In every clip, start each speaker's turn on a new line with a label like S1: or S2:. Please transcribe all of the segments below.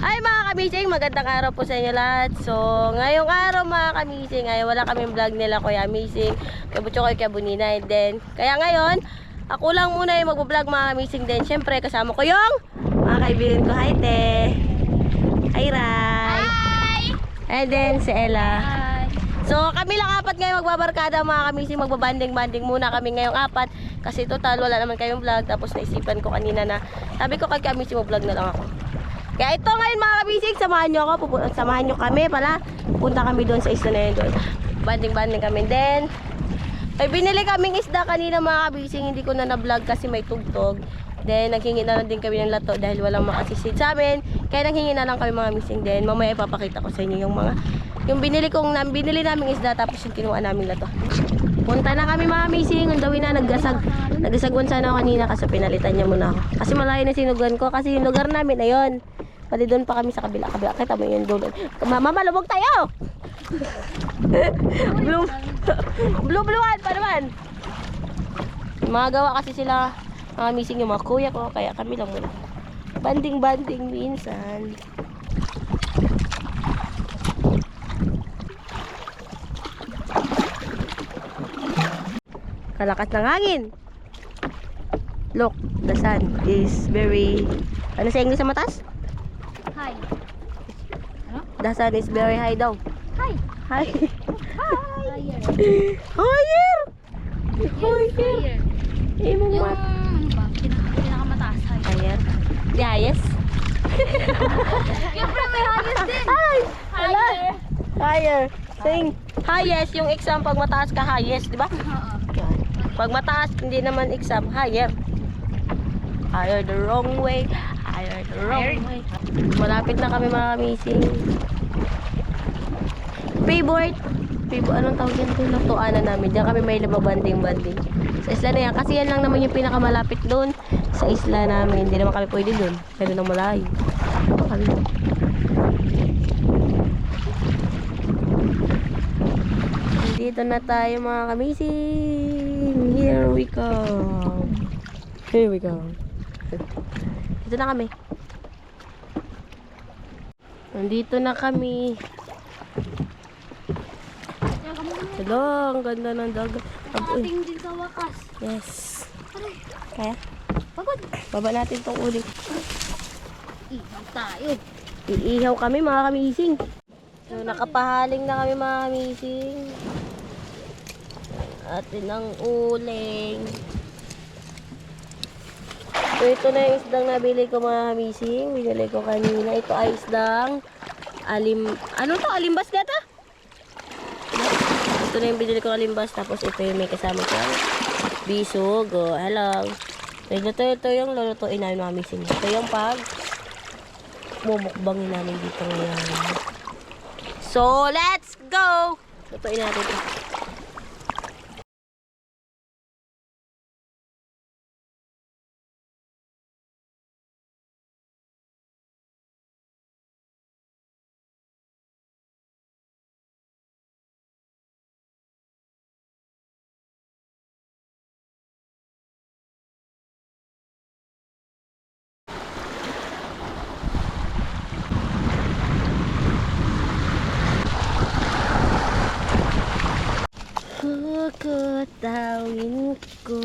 S1: Hi mga kamising, magandang araw po sa inyo lahat. So, ngayong araw mga kamising ay wala kaming vlog nila Kuya Amazing, Kuya Butchokoy, Kuya Bunina. And then, kaya ngayon, ako lang muna yung magbablog mga kamising din. Siyempre, kasama ko yung mga kaibigan ko. Hi, Te. Hi, Rai.
S2: Hi!
S1: And then, si Ella.
S2: Hi!
S1: So, kami lang apat ngayon magbabarkada mga kamising. Magbabanding-banding muna kami ngayong apat. Kasi total, wala naman kayong vlog. Tapos naisipan ko kanina na, sabi ko kay kamising, mag-vlog na lang ako. Kaya ito ngayon mga kabisig, samahan nyo ako, samahan nyo kami pala. Punta kami doon sa isla na yun doon. Banding-banding kami. Then, may binili kaming isda kanina mga kabisig, hindi ko na na-vlog kasi may tugtog. Then, naghingi na lang din kami ng lato dahil walang makasisid sa amin. Kaya naghingi na lang kami mga kabisig. Then, mamaya ipapakita ko sa inyo yung binili naming isda tapos yung kinuha naming lato. Punta na kami mga kabisig, ang dawin na nagdasagwan sana ako kanina kasi pinalitan niya muna ako. Kasi malayo na sinugan ko kasi yung lugar namin ayun. Pati doon pa kami sa kabila. Kita mo yun doon. Mama, malubog tayo! Blue-bluean pa naman. Mga gawa kasi sila, mga missing yung mga kuya ko. Kaya kami lang muna. Banding-banding minsan. Kalakas ng hangin. Look, the sun is very... Ano sa English sa matas?
S2: Hi!
S1: The sun is very high daw.
S2: Hi!
S1: Hi.
S2: Higher!
S1: Higher!
S2: Higher!
S1: Imong
S2: Yung
S1: mat.
S2: ano ba? Pinakamataas.
S1: Higher. The highest?
S2: Yung may highest din!
S1: Ay!
S2: Higher!
S1: Higher. Sing. Highest, yung exam pag mataas ka highest, di ba?
S2: Oo.
S1: Pag mataas, hindi naman exam, higher. Higher the wrong way. Higher the wrong way. Malapit na kami mga missing. Favorite. Anong tawag yan doon? Natuan na namin. Diyan kami may banding-banding. Sa isla na yan. Kasi yan lang naman yung pinakamalapit doon. Sa isla namin. Hindi naman kami pwede doon. Pero nang malayo. Kami. Dito na tayo mga kamising. Here we go. Here we go. Dito na kami. Nandito na kami. Hello, ang ganda ng dagat.
S2: Ating din sa wakas.
S1: Yes. Kaya?
S2: Pagod!
S1: Baba natin tong ulit.
S2: Ihaw tayo.
S1: Iihaw kami mga kamising. So, nakapahaling na kami mga kamising. Atin ang uling. So, ito na yung isdang nabili ko mga kamising. Binili ko kanina. Ito ay isdang ano to? Alimbas gata? Ito na yung binili ko alimbas. Tapos ito yung may kasama siyang bisog. Oh, hello. Ito yung lulutuin namin mga kamising. Ito yung pag mumukbangin namin dito ngayon. So, let's go! Lutuin natin ito. Kukutawin ko.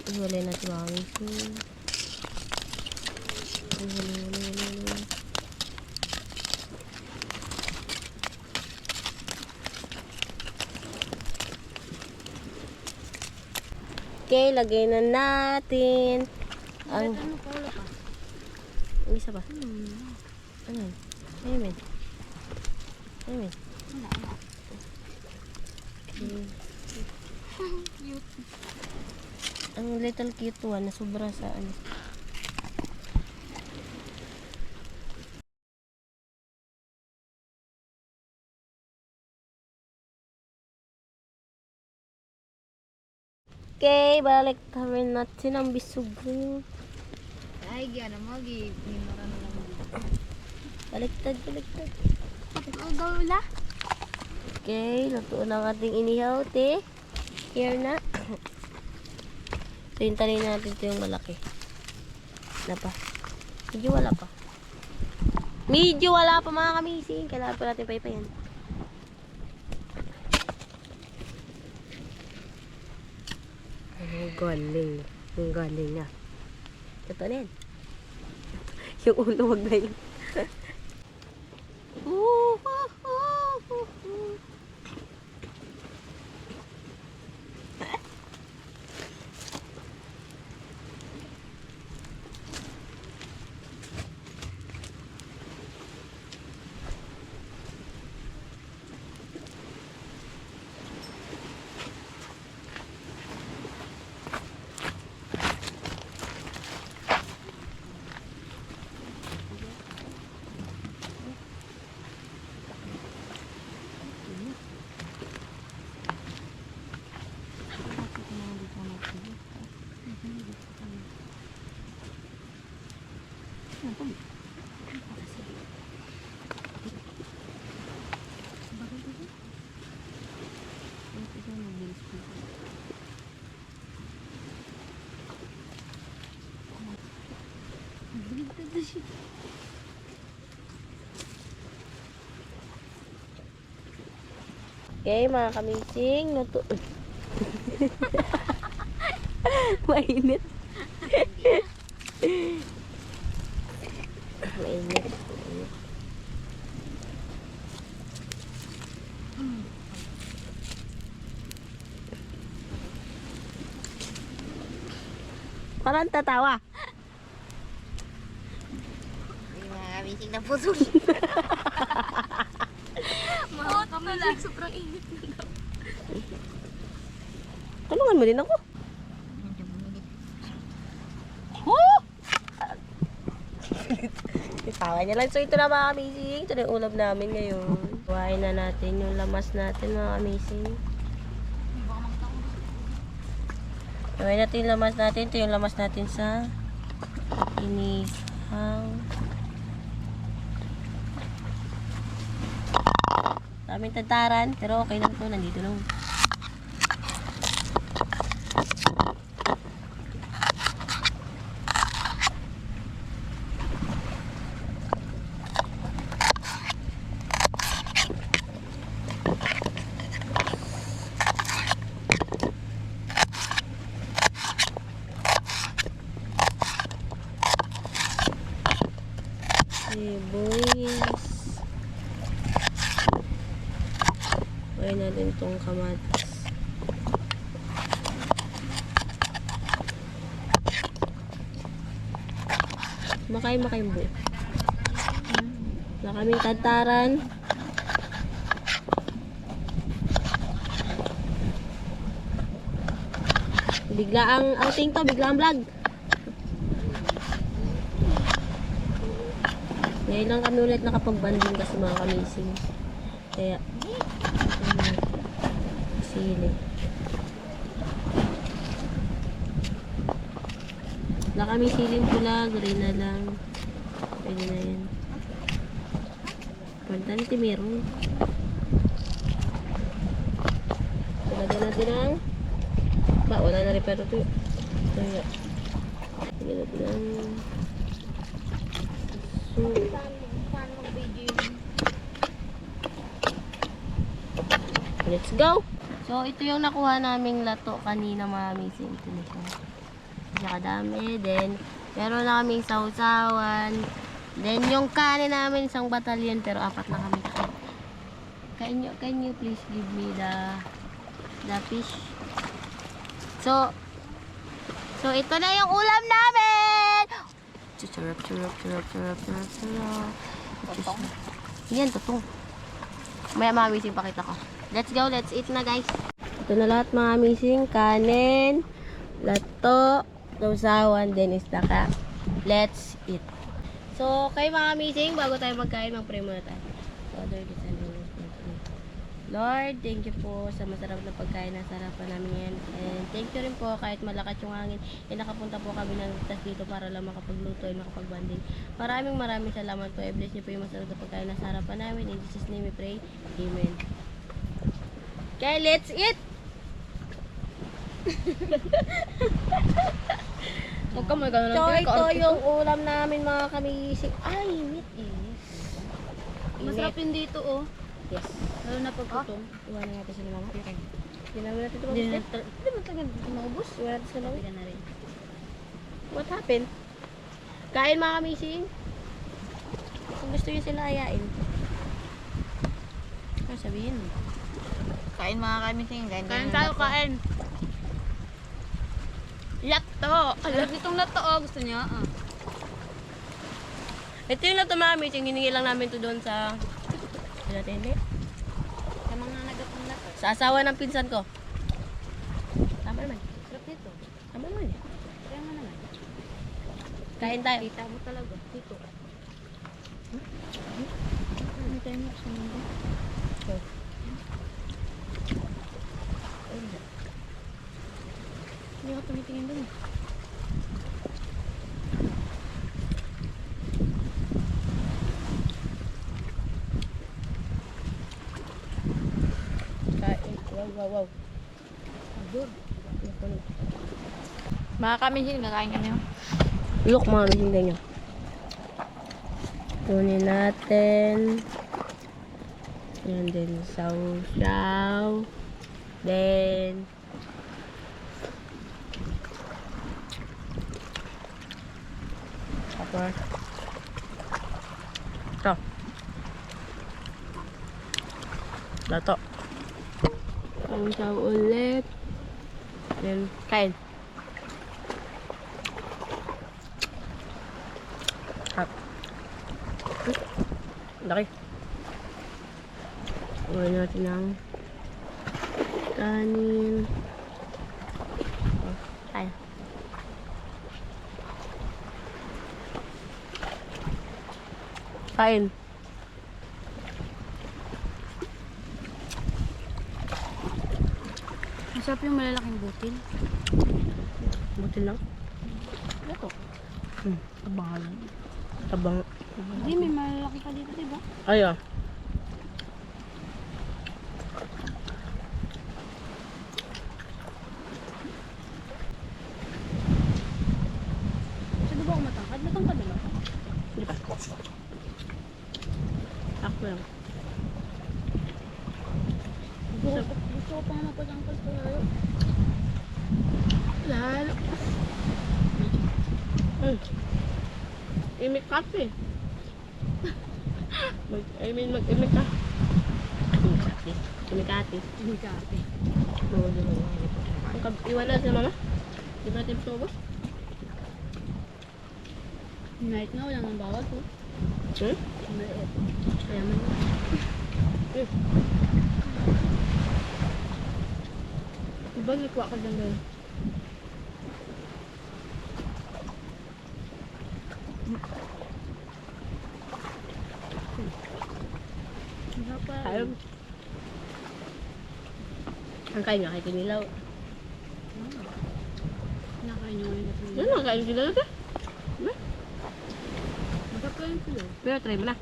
S1: Iwalay natin mami ko. Okay, lagay na natin ang isa ba? Ano? Amen. Amen. Okay.
S2: Cute.
S1: Ang little cute one na sobra sa ano. Okay, balik kami natin ang bisugo.
S2: Ay, gana mo. Ginara na lang dito.
S1: Baliktad.
S2: Gawla?
S1: Okay, luto na ang ating inihaw, te. Here na. So, hintayin natin ito yung malaki. Na pa. Medyo wala pa. Medyo wala pa mga kamising. Kailangan pa natin paypayan. Ang galing. Ang galing na. Ito na yan. Yung ulo wag na yun. Okay, mga kamising, luto. Mainit. Mainit. Parang tatawa.
S2: May mga kamising na puso. Mga kamising sobrang init na daw.
S1: Tulungan mo din ako.
S2: Medyo bumilit.
S1: Tawa niya lang. So ito na mga kamising. Ito na yung ulam namin ngayon. Kuhain na natin yung lamas natin mga kamising. Kuhain natin yung lamas natin. Ito yung lamas natin sa inihaw. Daming tantaran. Pero okay lang to. Nandito lang. Sibuyas. Kuhain natin itong kamatis. Makain buo. Wala kaming tantaran. Bigla ang outing to, bigla ang vlog. Ngayon lang kami ulit nakapag-banding kasi mga kamising. Kaya, sili. Wala kami siling pula, green na lang. Pwede na yan. Pwede meron. Lagyan natin ang wala na rin pero ito. Kaya, lagyan natin ang
S2: Paano mag-video yun?
S1: let's go! So, ito yung nakuha naming lato kanina mga kamising. Ito na siya. Nakadami. Then, meron na kaming sausawan. Then, yung kanin namin, isang batalyon, pero apat na kami. Can you please give me the fish? So, ito na yung ulam namin! Charap. Yan, totoo. Maya mga kamising, pakita ko. Let's go, let's eat na guys. Ito na lahat mga kamising. Kanin, lato, sausawan, then istaka. Let's eat. So, kayo mga kamising, bago tayo magkain, mag-pray muna tayo. Father, this and Lord, thank you po sa masarap na pagkain na sarapan namin ngayon. And thank you rin po kahit malakas yung hangin, nakapunta po kami ng tas dito para lang makapagluto at makapagbanding. Maraming salamat po. I bless niyo po yung masarap na pagkain na sarapan namin. In Jesus' name we pray. Amen. Okay, let's eat!
S2: Huwag ka may gano'n
S1: So,
S2: lang.
S1: ito yung ulam namin mga kamising. Ay, meat is.
S2: Masarap yun dito, oh.
S1: Yes.
S2: Lalo na pag kutong.
S1: Iwanan natin sila mama. Ginawa natin ito
S2: Hindi
S1: mabos.
S2: na matagal maubos.
S1: Iwanan natin sila mama.
S2: Hindi ka na rin.
S1: What happened? Kain mga kamising. Kung gusto nyo sila ayain. Ano sabihin mo?
S3: Kain mga kamising,
S2: Kain tayo, kain.
S1: Lakto!
S2: Alam itong lato, oh. Gusto niya, ah.
S1: Ito yung lato mga kamising. Hiningi lang namin ito doon sa... Hindi.
S2: Sa mga nagatong lato.
S1: Sa asawa ng pinsan ko. Tama naman.
S2: Sarap nito.
S1: Tama naman eh.
S2: Kaya nga naman.
S1: Kain tayo.
S2: Kita mo talaga. Dito. Ano tayo mo sa mundo? Hindi ako tumitingin doon.
S1: Kain. Wow.
S2: Adur.
S3: Mga kamising, nakain ka niyo.
S1: Look mga kamising ganyan. Kunin natin. Yan din. Sausaw. Then. Tapos. Ito. Lato. Sausaw ulit. Then, kain. Hap. Laki. Uwi natin ng kanin. Oh, kain. Kain.
S2: Masarap yung malalaking butil.
S1: Buti lang.
S2: Ito.
S1: Tabang. Tabang.
S2: Hindi, may malalaki pa dito, diba?
S1: Ay, ah.
S2: Kasi diba ako matangkad? Matangkad naman ako.
S1: Hindi pa. Ako lang.
S2: Gusto ko pa nga mapatangkad ko lalo.
S1: Lalo. Imik kape. Mag-imik ka. Imik ate.
S2: Hindi ka ate.
S1: Iwan na si mama. Di ba natin sobos?
S2: Night na, wala nang bawat oh.
S1: Maliit. Kaya man.
S2: Diba nagkuha ka dyan doon?
S1: Tayo. Ang kain nga kay Kinilaw.
S2: Nakain nyo ngayon kasi.
S1: Yan ang kain Kinilaw ka.
S2: Masarap ka yung pilo.
S1: Pero try mo na.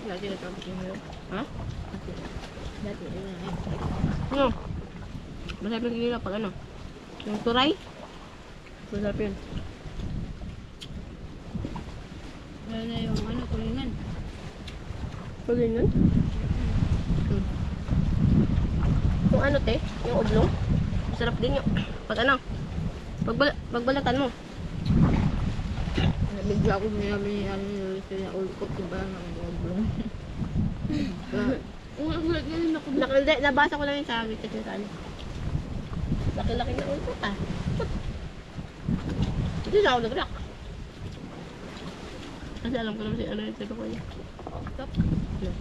S1: Dati na ito ang Kinilaw. Ha?
S2: Dati, ayun na.
S1: Ano? Masarap yung Kinilaw pag ano? Yung turay? Masarap yun.
S2: Lalo na yung ano, kulingan.
S1: Pag yun? Yung ano te? Yung oblong? Masarap din yung pag ano? Pagbalatan mo.
S3: Bigla ako mayami ano yung ulkot, diba? Ang oblong.
S2: Ang ulat nga yun ako.
S1: Nabasa ko lang yung sa kasi sa ano. Laki-laki na ulo ah. Hindi na ako nag-rock. Kasi alam ko naman si ano yung sabi ko niya.
S2: Stop.
S1: No.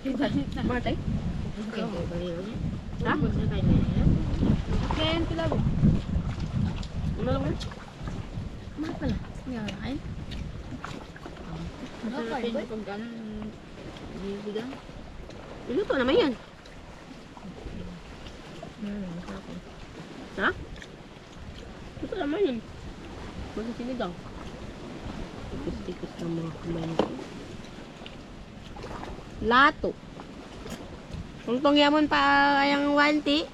S1: Matay? Ha?
S2: Kaya yung kilabo.
S1: Ano lang yan?
S2: Mahal pala. Hindi ako nakain.
S3: Masarap yun pag ano, bibigyan.
S1: Iluto naman yan.
S3: Masarap yun.
S1: Ha? Ito naman yun. Basta sinigang. Tikis-tikis ng mga kamay nito. Lato. Kung tong pa ayang wanti.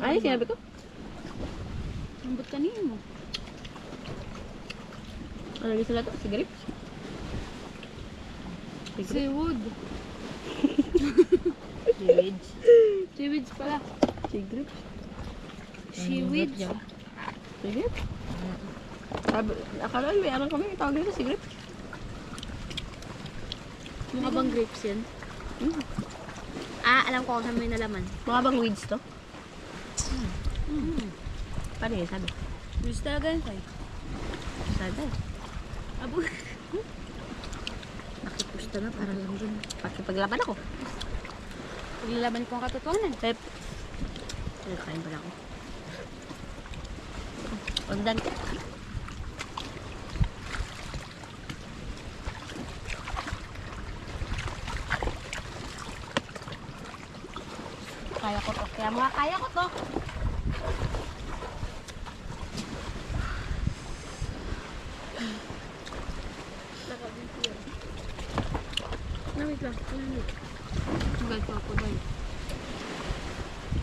S1: Ay, sinabi ko.
S2: Ambot kanina mo.
S1: Ano yung sila to? Sigarit?
S2: Seawood.
S3: Seaweeds.
S2: Seaweeds pala.
S1: Sigarit?
S2: Seaweeds.
S1: Sigarit? Akala may arang kami. Tawag nito sigarit.
S2: Mga bang grapes yan? Alam ko kung saan may nalaman.
S1: Mga bang weeds to? Paano yun? Sabi?
S2: Grapes talaga yun tayo.
S1: Sabi.
S2: Abo. Nakipusta na para lang dun.
S1: Pakipaglaban ako.
S2: Paglalaban ko ang katotohanan.
S1: Pep. Kain pala ako. Undan ka. Kaya ko to. Kaya mga kaya ko to.
S2: Wait lang. Magal pa ako dahil.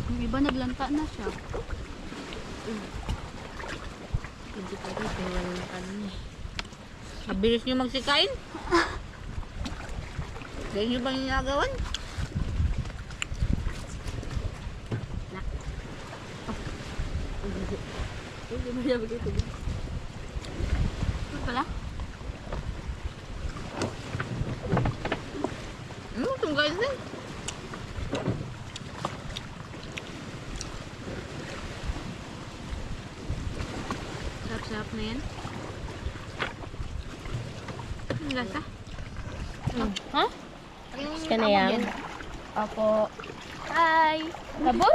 S2: Yung iba naglanta na siya.
S3: Hindi pa rin, pero walang kanin eh. Mabilis nyo magsikain? Ganyan nyo bang ginagawan?
S1: Hindi mo siya bagay ito.
S2: Ito pala?
S3: Itong guys din.
S2: Sarap-sarap na yan. Ang lasa?
S1: Ha? Ka na yan? Opo. Hi! Labo?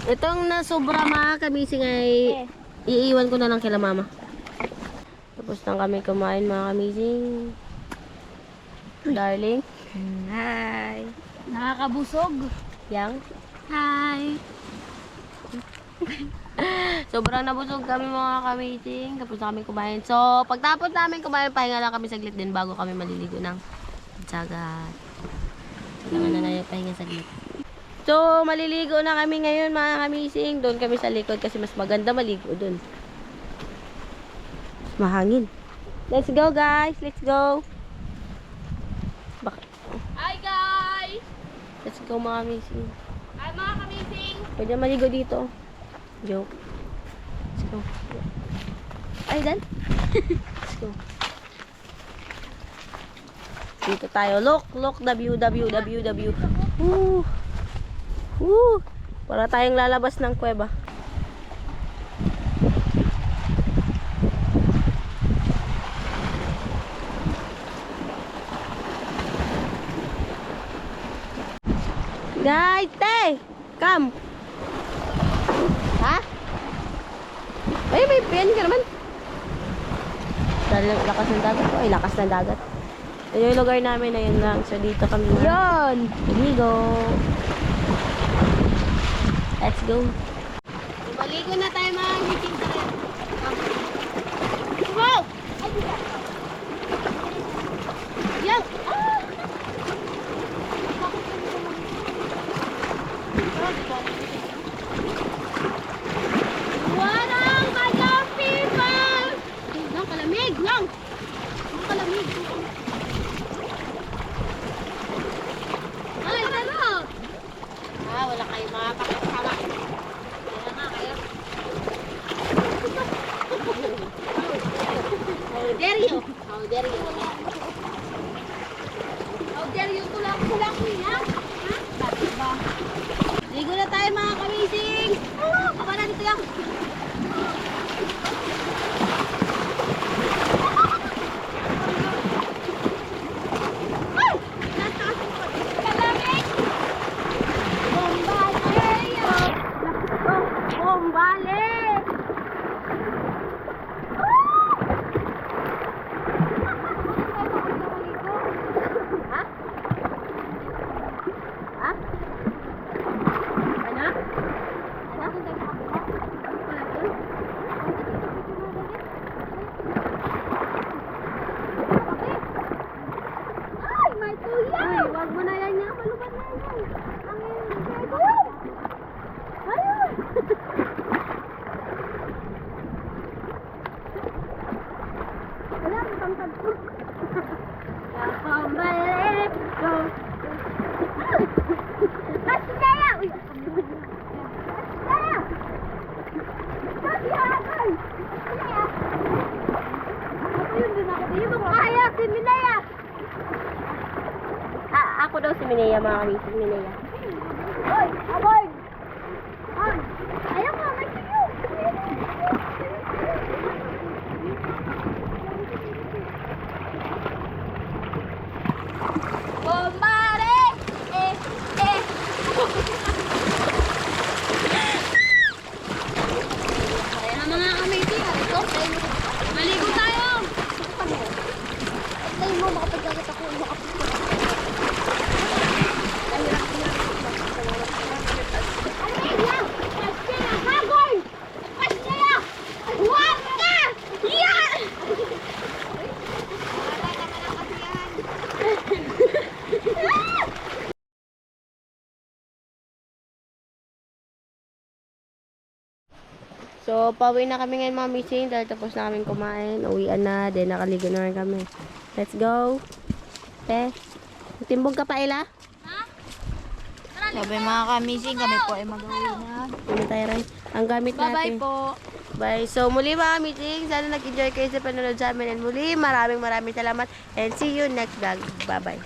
S1: Itong nasobra mga kamising ay iiwan ko na lang kila mama. Tapos na kami kumain mga kamising. Darling. Hi!
S2: Nakakabusog.
S1: Yang?
S2: Hi!
S1: Sobrang nabusog kami mga kamising. Tapos na kami kumain. So, pagtapos namin kumain, pahinga lang kami saglit din bago kami maliligo ng dagat. Kailangan na yung pahinga saglit. So, maliligo na kami ngayon mga kamising. Doon kami sa likod kasi mas maganda maligo doon. Mahangin. Let's go guys. Let's go. Hi guys! Let's go mga kamising. Hi mga kamising! Pwede maligo dito. Joke. Let's go. Ay, Dan. Let's go. Dito tayo. Look the view. Woo! Woo! Para tayong lalabas ng kuweba. Guys, te! Come! Ha? Ay, may pen ka naman. Dahil lang lakas ng dagat ko. Ay, lakas ng dagat. Ito yung lugar namin na yun lang. So, dito kami na. Yun! Maligo! Let's go! Maligo na tayo mga meeting tayo. Wow! Ay, dito. Yan! Ah! Warang mga people! Lang, kalamig! Lang! Ang kalamig! Ay, talo! Wala kayo mga pakasama. Kaya nga kayo. How dare you? How dare you? How dare you? Tulak niya? Ha? Bakit ba? Ligo na tayo mga kamising! Baba na dito yan! Ako daw si Minea, mga kamising, Minea.
S2: Hoy! Aboy! Ay! Ayaw mo! May siyo! Bombare! Kaya na mga amazing. Ito, maligo tayo! Tayo mo, makapagdagat ako.
S1: So, pauwi na kami ngayon mga missing dahil tapos na kami kumain. Uwian na, then nakaligo na rin kami. Let's go. Timbog ka pa, Ella?
S3: Sabi mga kamising, kami po ay mag-uwi na.
S1: Ano tayo rin? Ang gamit natin.
S3: Bye-bye po.
S1: Bye. So, muli mga meeting. Sana nag-enjoy kayo sa panonood sa amin. And muli, maraming salamat. And see you next vlog. Bye-bye.